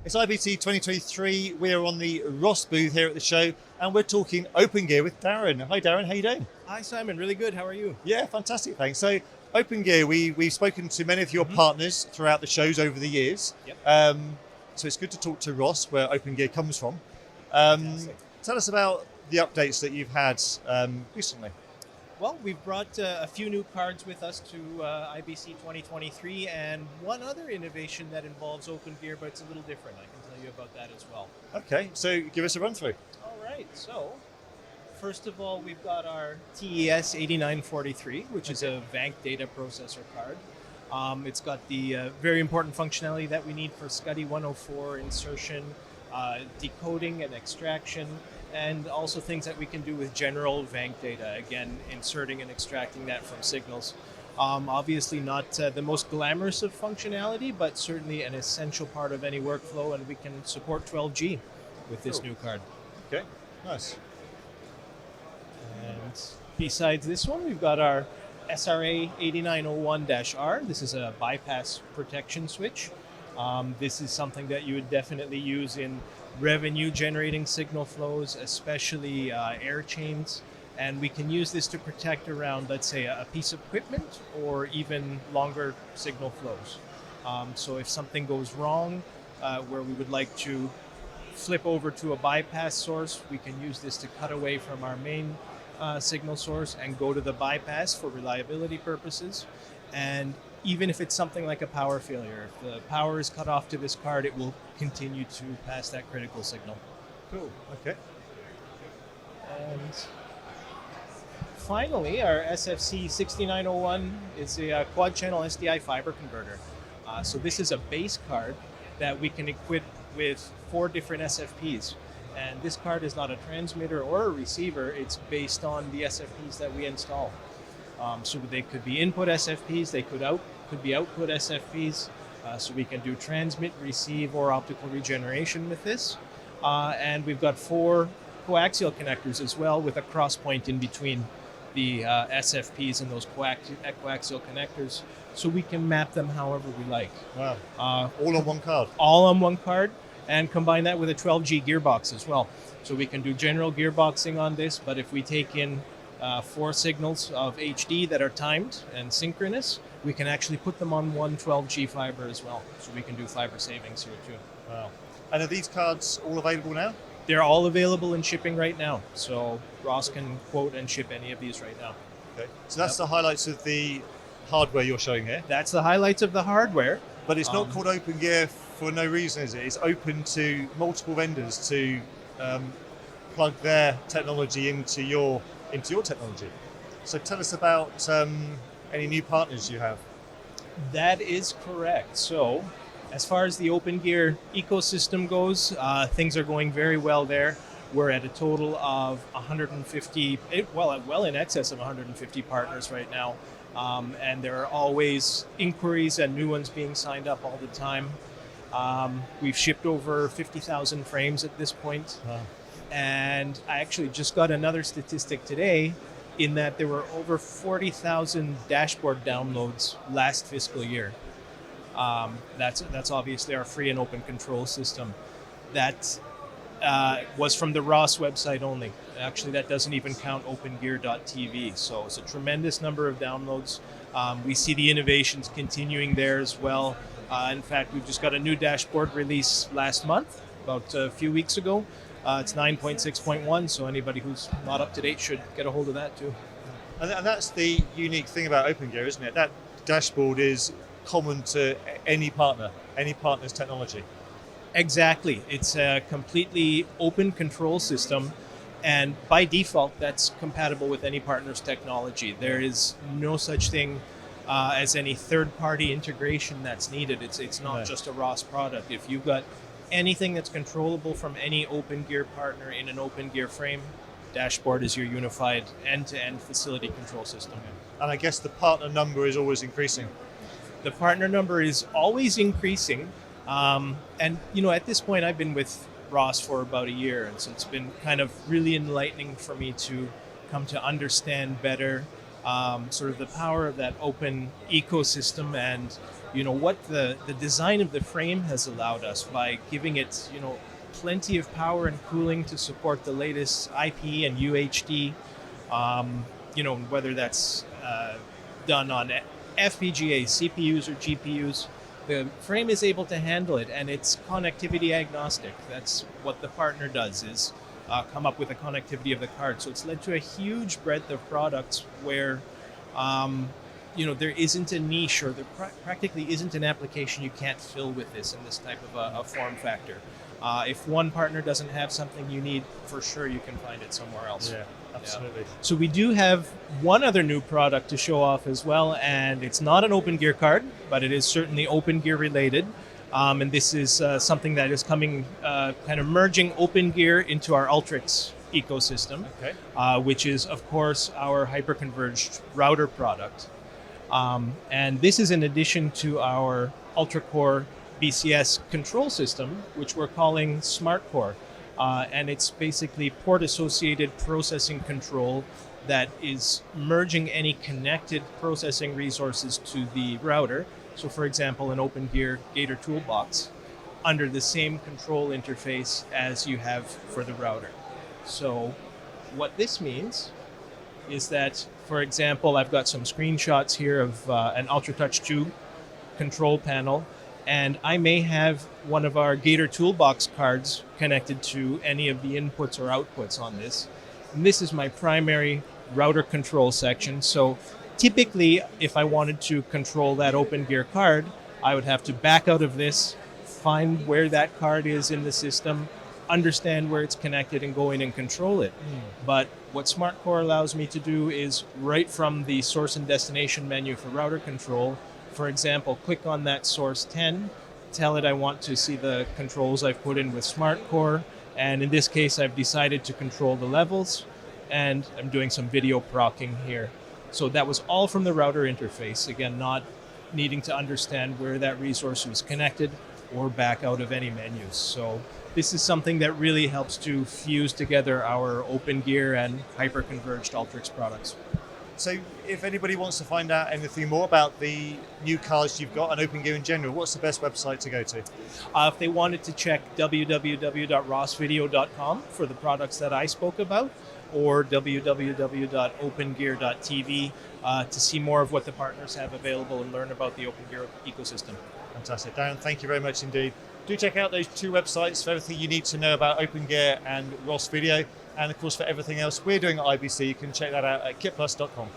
It's IBC 2023. We are on the Ross booth here at the show, and we're talking openGear with Darren. Hi, Darren. How you doing? Hi, Simon. Really good. How are you? Yeah, fantastic. Thanks. So, openGear, we've spoken to many of your partners throughout the shows over the years. Yep. So it's good to talk to Ross, where openGear comes from. Fantastic. Tell us about the updates that you've had recently. Well, we've brought a few new cards with us to IBC 2023, and one other innovation that involves openGear, but it's a little different. I can tell you about that as well. Okay, so give us a run through. All right. So, first of all, we've got our TES 8943, which is a VANC data processor card. It's got the very important functionality that we need for SCSI 104 insertion, decoding and extraction, and also things that we can do with general VANC data, again, inserting and extracting that from signals. Obviously not the most glamorous of functionality, but certainly an essential part of any workflow, and we can support 12G with this new card. Okay, nice. And besides this one, we've got our SRA 8901-R. This is a bypass protection switch. This is something that you would definitely use in revenue generating signal flows, especially air chains. And we can use this to protect around, let's say, a piece of equipment or even longer signal flows. So if something goes wrong, where we would like to flip over to a bypass source, we can use this to cut away from our main signal source and go to the bypass for reliability purposes. And even if it's something like a power failure, if the power is cut off to this card, it will continue to pass that critical signal. Cool. Okay. And finally, our SFC 6901 is a quad-channel SDI fiber converter. So this is a base card that we can equip with 4 different SFPs. And this card is not a transmitter or a receiver, it's based on the SFPs that we install. So they could be input SFPs, they could be output SFPs, so we can do transmit, receive, or optical regeneration with this. And we've got 4 coaxial connectors as well, with a cross point in between the SFPs and those coaxial connectors, so we can map them however we like. Wow. All on one card? All on one card, and combine that with a 12G gearbox as well. So we can do general gearboxing on this, but if we take in 4 signals of HD that are timed and synchronous, we can actually put them on one 12G fiber as well. So we can do fiber savings here too. Wow. And are these cards all available now? They're all available in shipping right now. So Ross can quote and ship any of these right now. Okay. So that's the highlights of the hardware you're showing here. That's the highlights of the hardware. But it's not called openGear for no reason, is it? It's open to multiple vendors to plug their technology into your technology. So tell us about any new partners you have. That is correct. So as far as the openGear ecosystem goes, things are going very well there. We're at a total of 150, well in excess of 150 partners right now. And there are always inquiries and new ones being signed up all the time. We've shipped over 50,000 frames at this point. Wow. And I actually just got another statistic today in that there were over 40,000 dashboard downloads last fiscal year. That's obviously our free and open control system. That was from the Ross website only. Actually, that doesn't even count opengear.tv. So it's a tremendous number of downloads. We see the innovations continuing there as well. In fact, we've just got a new dashboard release last month, about a few weeks ago. It's 9.6.1, so anybody who's not up to date should get a hold of that too. And that's the unique thing about openGear, isn't it? That dashboard is common to any partner's technology. Exactly. It's a completely open control system, and by default, that's compatible with any partner's technology. There is no such thing as any third-party integration that's needed. It's not just a Ross product. If you've got anything that's controllable from any openGear partner in an openGear frame, dashboard is your unified end-to-end facility control system. And I guess the partner number is always increasing. The partner number is always increasing. And, at this point, I've been with Ross for about a year. And so it's been kind of really enlightening for me to come to understand better sort of the power of that open ecosystem and what the design of the frame has allowed us by giving it, plenty of power and cooling to support the latest IP and UHD, whether that's done on FPGA, CPUs, or GPUs. The frame is able to handle it, and it's connectivity agnostic. That's what the partner does, is come up with the connectivity of the card. So it's led to a huge breadth of products where there isn't a niche, or there practically isn't an application you can't fill with this in this type of a form factor. If one partner doesn't have something you need, for sure you can find it somewhere else. Yeah, absolutely. Yeah. So we do have one other new product to show off as well, and it's not an openGear card, but it is certainly openGear related. And this is something that is coming, kind of merging openGear into our Ultrix ecosystem, which is, of course, our hyperconverged router product. And this is in addition to our Ultricore BCS control system, which we're calling SmartCORE. And it's basically port-associated processing control that is merging any connected processing resources to the router. So for example, an openGear Gator toolbox under the same control interface as you have for the router. So what this means is that, for example, I've got some screenshots here of an UltraTouch 2 control panel, and I may have one of our Gator toolbox cards connected to any of the inputs or outputs on this. And this is my primary router control section. So typically, if I wanted to control that openGear card, I would have to back out of this, find where that card is in the system, understand where it's connected, and go in and control it. But what SmartCORE allows me to do is, right from the source and destination menu for router control, for example, click on that source 10, tell it I want to see the controls I've put in with SmartCORE, and in this case I've decided to control the levels, and I'm doing some video procking here. So that was all from the router interface, again, not needing to understand where that resource was connected or back out of any menus. So this is something that really helps to fuse together our openGear and hyperconverged Ultrix products. So if anybody wants to find out anything more about the new cards you've got and openGear in general, what's the best website to go to? If they wanted to check www.rossvideo.com for the products that I spoke about, or www.opengear.tv to see more of what the partners have available and learn about the openGear ecosystem. Fantastic. Darren, thank you very much indeed. Do check out those two websites for everything you need to know about openGear and Ross Video. And of course, for everything else we're doing at IBC, you can check that out at kitplus.com.